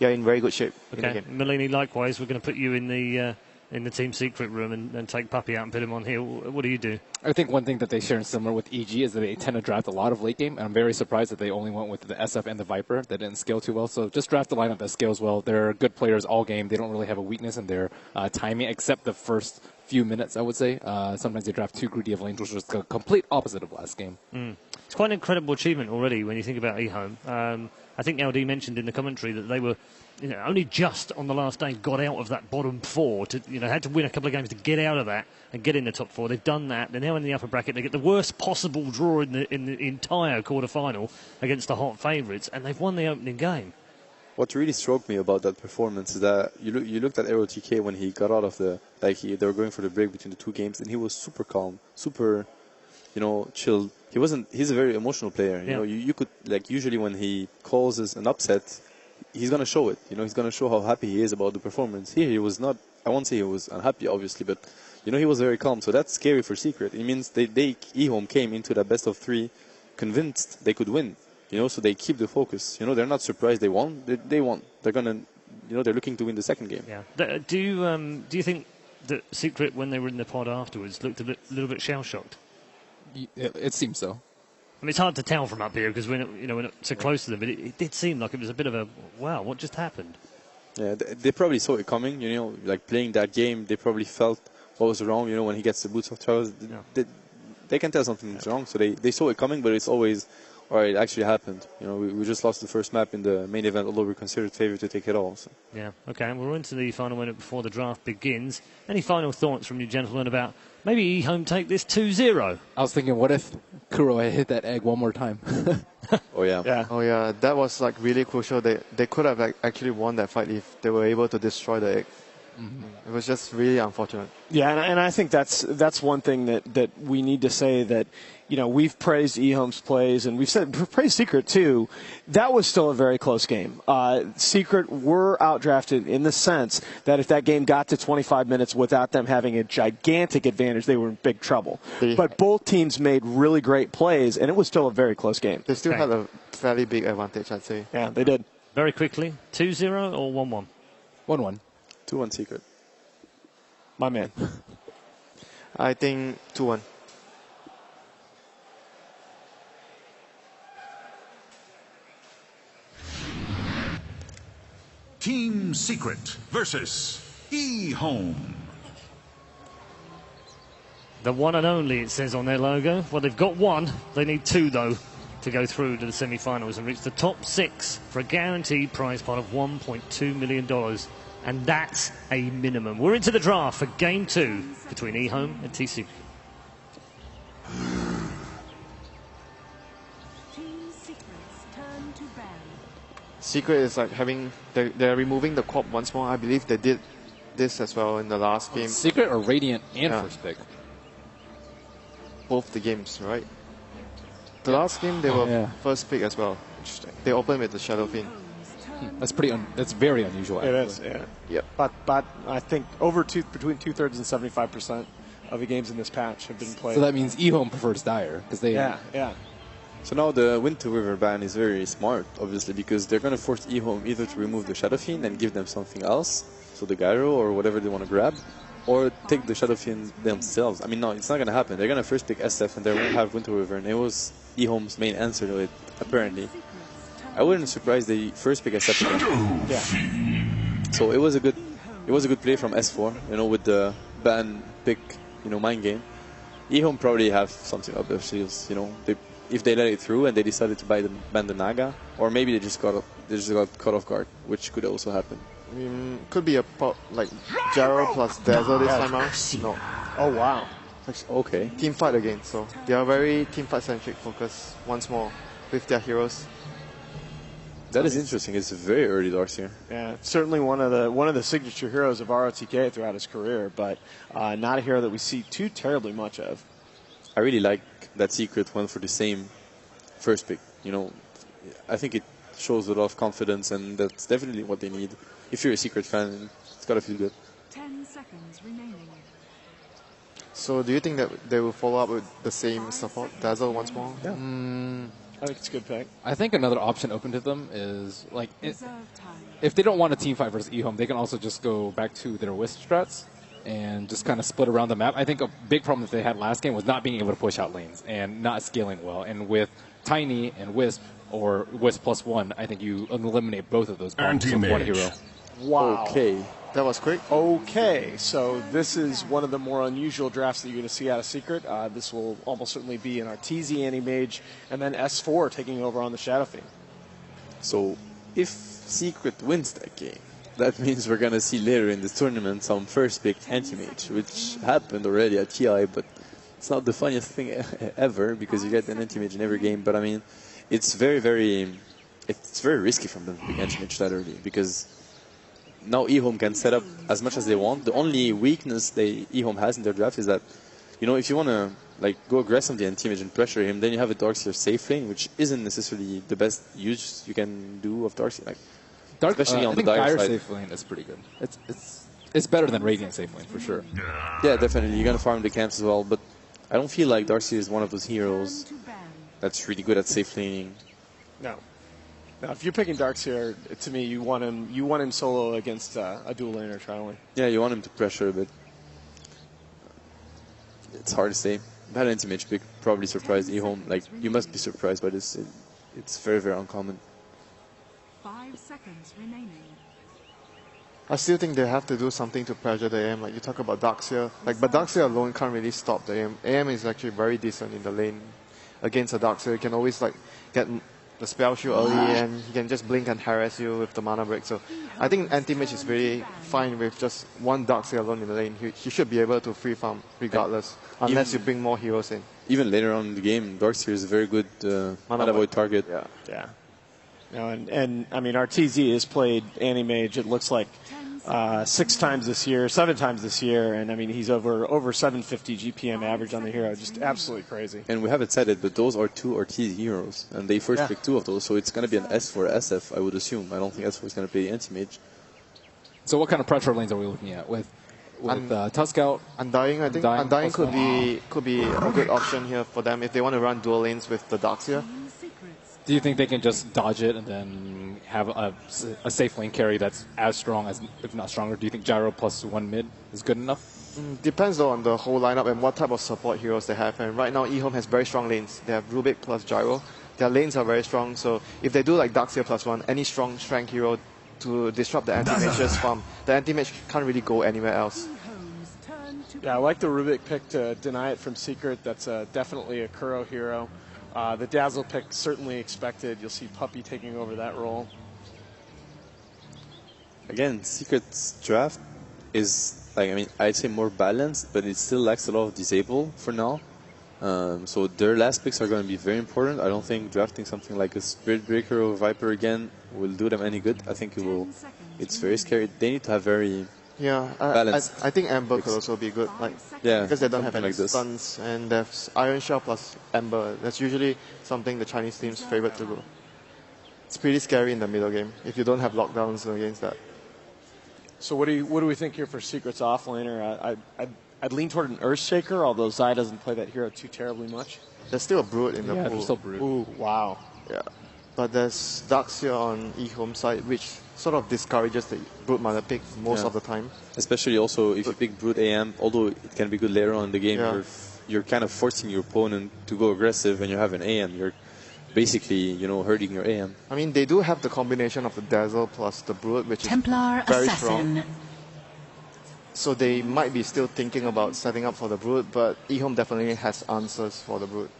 yeah, in very good shape. Okay, Melini, likewise, we're going to put you in the team secret room and take Puppy out and put him on here. What do you do? I think one thing that they share in similar with EG is that they tend to draft a lot of late game, and I'm very surprised that they only went with the SF and the Viper that didn't scale too well. So just draft a lineup that scales well. They're good players all game. They don't really have a weakness in their timing, except the first few minutes, I would say. Sometimes they draft too greedy of lanes, which was the complete opposite of last game. It's quite an incredible achievement already when you think about eHome. I think LD mentioned in the commentary that they were only just on the last day got out of that bottom four. Had to win a couple of games to get out of that and get in the top four. They've done that. They're now in the upper bracket. They get the worst possible draw in the entire quarter-final against the hot favourites, and they've won the opening game. What really struck me about that performance is that you looked at Aero TK when he got out of they were going for the break between the two games, and he was super calm, super, chilled. He's a very emotional player. You could, usually when he causes an upset, he's going to show it. He's going to show how happy he is about the performance. Here he was not, I won't say he was unhappy, obviously, but, he was very calm. So that's scary for Secret. It means eHome came into that best of three convinced they could win. So they keep the focus. They're not surprised they won. They won. They're going to, they're looking to win the second game. Yeah. Do you think that Secret, when they were in the pod afterwards, looked a little bit shell-shocked? It seems so. I mean, it's hard to tell from up here because we're not so close to them, but it did seem like it was a bit of a, wow, what just happened? Yeah, they probably saw it coming, playing that game, they probably felt what was wrong, when he gets the boots of Charles. They can tell something's wrong, so they saw it coming, but it's always, all right, it actually happened. We just lost the first map in the main event, although we're considered favored to take it all. So. Yeah, okay, and we're into the final minute before the draft begins. Any final thoughts from you gentlemen about maybe eHome take this 2-0? I was thinking, what if Kuro had hit that egg one more time? Oh, yeah. Oh, yeah. That was really crucial. They could have actually won that fight if they were able to destroy the egg. It was just really unfortunate. Yeah, and I think that's one thing that we need to say that, we've praised eHome's plays, and we've praised Secret too. That was still a very close game. Secret were outdrafted in the sense that if that game got to 25 minutes without them having a gigantic advantage, they were in big trouble. But both teams made really great plays, and it was still a very close game. They still had a fairly big advantage, I'd say. Yeah, they did. Very quickly, 2-0 or 1-1? 1-1. 2-1 Secret. My man. I think 2-1. Team Secret versus eHome. The one and only, it says on their logo. Well, they've got one. They need two, though, to go through to the semi-finals and reach the top six for a guaranteed prize pot of $1.2 million. And that's a minimum. We're into the draft for Game 2 between eHome and TC. Secret is they're removing the corp once more. I believe they did this as well in the last game. Secret or Radiant and first pick? Both the games, right? The last game they were first pick as well. Interesting. They opened with the Shadow Fiend. That's that's very unusual. It is, yeah. Yep. But I think between 2/3 and 75% of the games in this patch have been played. So that means eHome prefers Dire because they. Yeah. So now the Winter River ban is very smart, obviously, because they're going to force eHome either to remove the Shadow Fiend and give them something else, so the Gyro or whatever they want to grab, or take the Shadow Fiend themselves. I mean, no, it's not going to happen. They're going to first pick SF and they won't have Winter River, and it was eHome's main answer to it, apparently. I wouldn't be surprised they first pick SF again. Yeah. So it was a good play from S4, with the ban pick, mind game. eHome probably have something up their sleeves, if they let it through and they decided to ban the Naga, or maybe they just got caught off guard, which could also happen. Could be a Gyro plus Dazzle this time out. No. Oh, wow. Okay. Team fight again, so they are very team fight centric focus once more with their heroes. That is interesting. It's very early doors here. Yeah, certainly one of the signature heroes of ROTK throughout his career, but not a hero that we see too terribly much of. I really like that Secret went for the same first pick. I think it shows a lot of confidence, and that's definitely what they need. If you're a Secret fan, it's got to feel good. 10 seconds remaining. So do you think that they will follow up with the same support, Dazzle once more? Yeah. I think it's a good pick. I think another option open to them is like Reserve time. if they don't want a team fight versus eHome, they can also just go back to their Wisp strats and just kind of split around the map. I think a big problem that they had last game was not being able to push out lanes and not scaling well. And with Tiny and Wisp, or Wisp +1, I think you eliminate both of those problems with one hero. Wow. Okay. That was quick. Okay, so this is one of the more unusual drafts that you're going to see out of Secret. This will almost certainly be an Arteezy Anti-Mage, and then S4 taking over on the Shadow Fiend. So if Secret wins that game, that means we're going to see later in the tournament some first pick anti-mage, which happened already at TI, but it's not the funniest thing ever because you get an anti-mage in every game. But I mean, it's very risky from them to pick anti-mage that early because now eHome can set up as much as they want. The only weakness eHome has in their draft is that, you know, if you want to like go aggressively anti-mage and pressure him, then you have a Darkseer safe lane, which isn't necessarily the best use you can do of Darkseer. Like, especially on the dire side. safe lane is pretty good. It's better than Radiant safe lane for sure. Yeah, definitely. You're gonna farm the camps as well, but I don't feel like Darkseer is one of those heroes that's really good at safe laning. No. Now, if you're picking Darkseer, to me, you want him solo against a dual laner, Charlie. Yeah, you want him to pressure a bit. It's hard to say. That anti-mage pick probably surprised eHome. Like, you must be surprised by this. It's very, very uncommon. 5 seconds remaining. I still think they have to do something to pressure the AM. Like you talk about Darkseer, but Darkseer alone can't really stop the AM. AM is actually very decent in the lane against a Darkseer. You can always like get the spell shield early, and he can just blink and harass you with the mana break. So I think anti-mage is really fine with just one Darkseer alone in the lane. He should be able to free farm regardless, unless you bring more heroes in. Even later on in the game, Darkseer is a very good mana void target. Yeah. No, and I mean, Arteezy has played Anti-Mage, it looks like 6 times this year, 7 times this year, and I mean, he's over 750 GPM average on the hero. Just absolutely crazy. And we haven't said it, but those are 2 Arteezy heroes, and they first picked 2 of those, so it's going to be an S for SF, I would assume. I don't think S4 is going to play anti-mage. So what kind of pressure lanes are we looking at with Tusk out? Undying, I think. Undying could be a good option here for them if they want to run dual lanes with the Darkseer. Do you think they can just dodge it and then have a safe lane carry that's as strong as, if not stronger? Do you think Gyro +1 mid is good enough? Depends though on the whole lineup and what type of support heroes they have. And right now, eHome has very strong lanes. They have Rubik plus Gyro. Their lanes are very strong. So if they do like Darkseer +1, any strong strength hero to disrupt the anti-mage's farm, the anti-mage can't really go anywhere else. Yeah, I like the Rubik pick to deny it from Secret. That's definitely a Kuro hero. The Dazzle pick certainly expected. You'll see Puppey taking over that role. Again, Secret's draft is, like, I mean, I'd say more balanced, but it still lacks a lot of disable for now. So their last picks are going to be very important. I don't think drafting something like a Spirit Breaker or Viper again will do them any good. I think it will. It's very scary. They need to have very balanced. I think Amber could also be good. Like, yeah, because they don't have any like stuns, and there's Iron Shell plus Amber. That's usually something the Chinese team's favorite to go. It's pretty scary in the middle game if you don't have lockdowns against that. So what do we think here for Secret's offlaner? I'd lean toward an Earthshaker, although Zai doesn't play that hero too terribly much. There's still a Brood in the pool. There's still Brood. Ooh, wow. Yeah. But there's Darkseer on eHome side, which sort of discourages the Brood mana pick most of the time. Especially also if you pick Brood AM, although it can be good later on in the game, you're kind of forcing your opponent to go aggressive when you have an AM. You're basically, hurting your AM. I mean, they do have the combination of the Dazzle plus the Brood, which Templar is very Assassin. strong. So they might be still thinking about setting up for the Brood, but eHome definitely has answers for the Brood.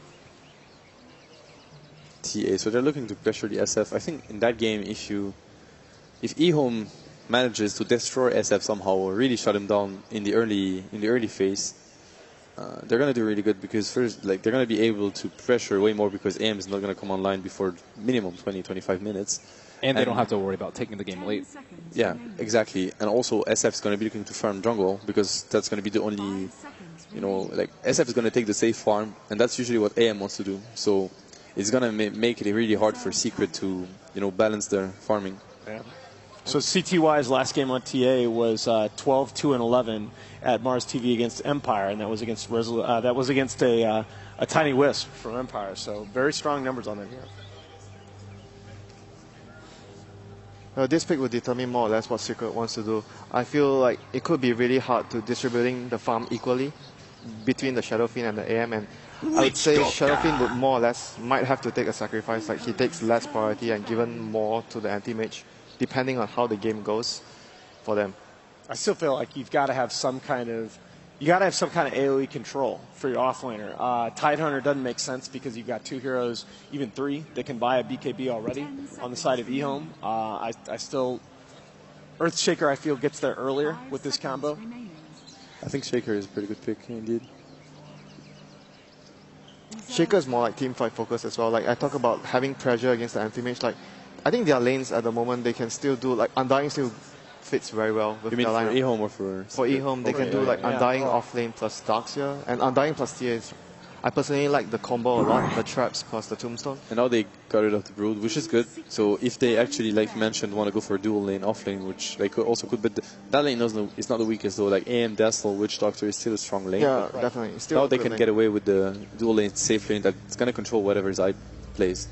TA, so they're looking to pressure the SF. I think in that game, if eHome manages to destroy SF somehow or really shut him down in the early phase, they're gonna do really good because first, they're gonna be able to pressure way more because AM is not gonna come online before minimum 20-25 minutes. And they don't have to worry about taking the game late. Yeah, exactly. And also SF is going to be looking to farm jungle because that's going to be the only, SF is going to take the safe farm, and that's usually what AM wants to do. So it's going to make it really hard for Secret to, balance their farming. Yeah. So CTY's last game on TA was 12-2-11 at Mars TV against Empire, and that was against a Tiny Wisp from Empire. So very strong numbers on them here. This pick will determine more or less what Secret wants to do. I feel like it could be really hard to distributing the farm equally between the Shadow Fiend and the AM, and I would say Shadow Fiend would more or less might have to take a sacrifice, like he takes less priority and given more to the anti-mage, depending on how the game goes for them. I still feel like you've got to have some kind of AoE control for your offlaner. Tidehunter doesn't make sense because you've got 2 heroes, even 3, that can buy a BKB already on the side of eHome. I still Earthshaker I feel gets there earlier with this combo. I think Shaker is a pretty good pick indeed. Shaker is more like team fight focus as well. Like I talk about having pressure against the anti-mage. Like I think their lanes at the moment they can still do like Undying still fits very well with You mean their for lineup. eHome or for... For eHome, they can do like Undying off lane plus Darkseer, and Undying plus TA is, I personally like the combo a lot, the traps plus the tombstone. And now they got rid of the Brood, which is good. So if they actually, like you mentioned, want to go for a dual lane, off lane, which they also could, but that lane is not the weakest though. Like AM, Dazzle, Witch Doctor is still a strong lane. Yeah, definitely. Still now a they good can lane. get away with the dual lane, safe lane that's going to control whatever Zai plays.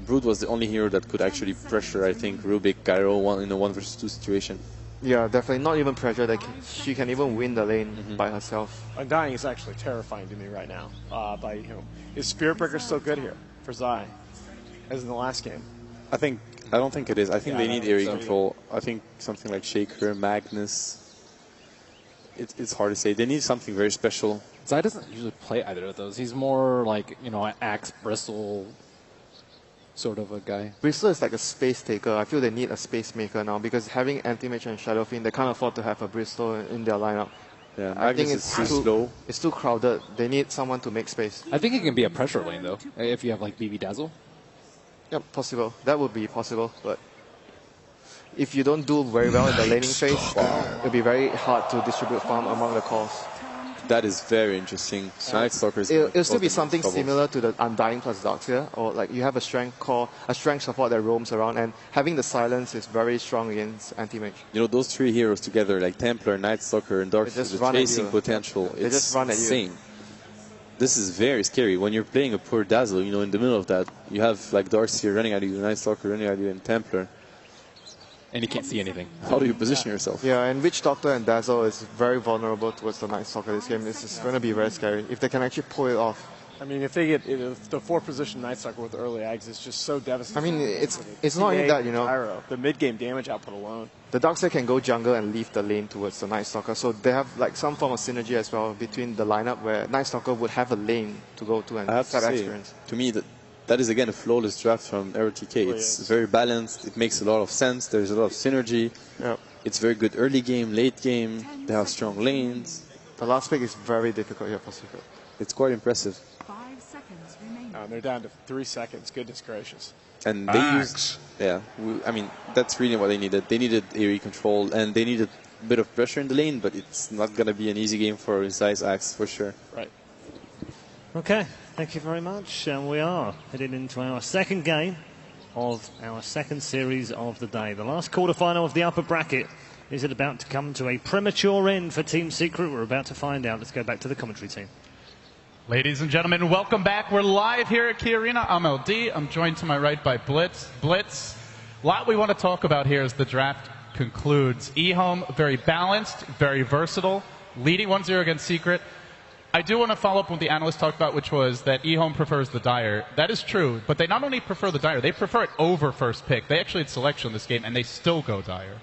Brood was the only hero that could actually pressure, I think, Rubik, Gyro in a 1 versus 2 situation. Yeah, definitely. Not even pressure. Like she can even win the lane by herself. Undying is actually terrifying to me right now. By is Spirit Breaker still good here for Zai, as in the last game? I don't think it is. I think they need area control. I think something like Shaker, Magnus. It's hard to say. They need something very special. Zai doesn't usually play either of those. He's more like, an Axe, Bristle sort of a guy. Bristle is like a space taker. I feel they need a space maker now because having Anti-Mage and Shadow Fiend, they can't afford to have a Bristle in their lineup. Yeah, I think Magnus is too slow. It's too crowded. They need someone to make space. I think it can be a pressure lane, though, if you have, like, BB Dazzle. Yep, possible. That would be possible, but if you don't do very well in the laning phase, it'll be very hard to distribute farm among the cores. That is very interesting. Night Stalkers. It'll still be something similar to the Undying plus Darkseer, or like you have a strength core, a strength support that roams around, and having the silence is very strong against anti-mage. Those 3 heroes together, like Templar, Night Stalker, and Darkseer, the chasing potential, They it's just run at insane. you. This is very scary. When you're playing a poor Dazzle, in the middle of that, you have like Darkseer running at you, Night Stalker running at you, and Templar. And you can't see anything. How do you position yourself? Yeah, and Witch Doctor and Dazzle is very vulnerable towards the Night Stalker this game. This is going to be very scary if they can actually pull it off. I mean, if they get the 4-position Night Stalker with early eggs, it's just so devastating. I mean, it's not even that, Gyro, the mid-game damage output alone. The Darkseer can go jungle and leave the lane towards the Night Stalker, so they have like some form of synergy as well between the lineup where Night Stalker would have a lane to go to and I have to have say, experience. to me, that is again a flawless draft from ROTK. It's very balanced. It makes a lot of sense. There's a lot of synergy. Yep. It's very good early game, late game. They have strong lanes. The last pick is very difficult here for Secret. It's quite impressive. 5 seconds remaining. They're down to 3 seconds. Goodness gracious. And they used, that's really what they needed. They needed area control, and they needed a bit of pressure in the lane, but it's not going to be an easy game for Zai's Axe, for sure. Right. Okay, thank you very much. And we are heading into our second game of our second series of the day. The last quarterfinal of the upper bracket. Is it about to come to a premature end for Team Secret? We're about to find out. Let's go back to the commentary team. Ladies and gentlemen, welcome back. We're live here at Key Arena. I'm LD. I'm joined to my right by Blitz. Blitz, a lot we want to talk about here as the draft concludes. eHome, very balanced, very versatile, leading 1-0 against Secret. I do want to follow up on what the analyst talked about, which was that eHome prefers the Dire. That is true, but they not only prefer the Dire, they prefer it over first pick. They actually had selection in this game, and they still go Dire.